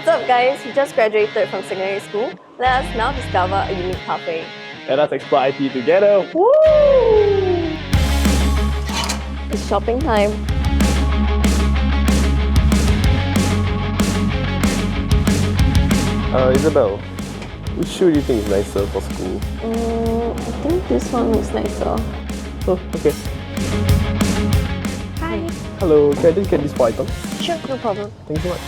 What's up guys, we just graduated from secondary school. Let us now discover a unique pathway. Let us explore ITE together. Woo! It's shopping time. Isabelle, which shoe do you think is nicer for school? I think this one looks nicer. Oh, okay. Hi. Hello, can I just get these 4 items? Sure, no problem. Thank you so much.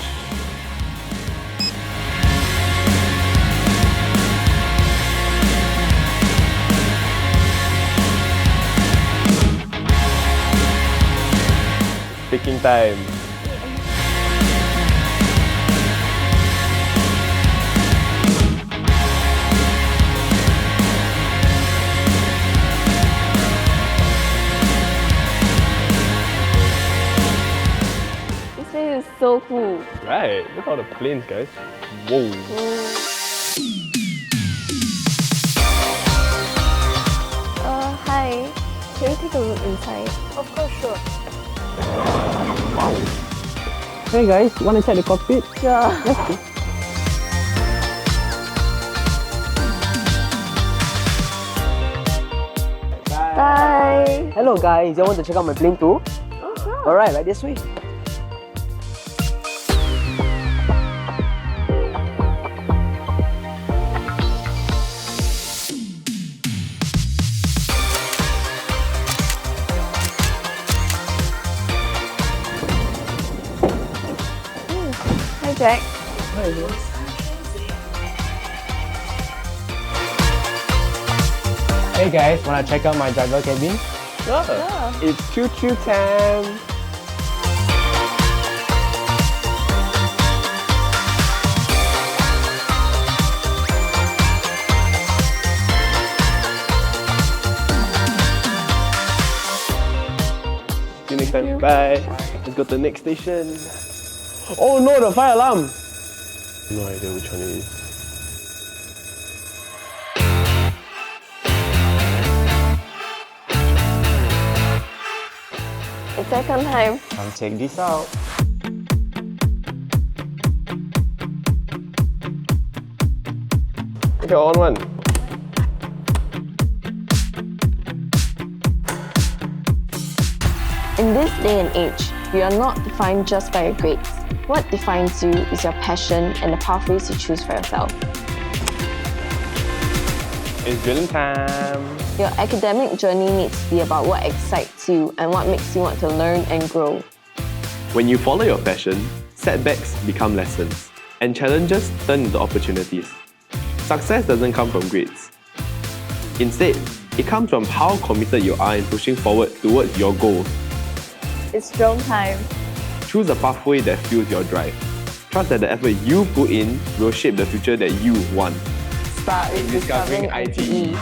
Picking time. This place is so cool. Right, look at all the planes, guys. Whoa. Hi. Can we take a look inside? Of course, sure. Wow. Hey guys, wanna check the cockpit? Sure. Yes, please. Bye. Hello guys, you want to check out my plane too? Oh, sure. Alright, right this way. Hi Jack. Hey guys, wanna check out my driver cabin? Sure. It's choo-choo time. See you next time. Bye. Let's go to the next station. Oh no, the fire alarm! No idea which one it is. It's second time. Come check this out. Okay, on one. In this day and age, you are not defined just by your grades. What defines you is your passion and the pathways you choose for yourself. It's drilling time. Your academic journey needs to be about what excites you and what makes you want to learn and grow. When you follow your passion, setbacks become lessons, and challenges turn into opportunities. Success doesn't come from grades. Instead, it comes from how committed you are in pushing forward towards your goals. It's drill time. Choose a pathway that fuels your drive. Trust that the effort you put in will shape the future that you want. Start with discovering ITE.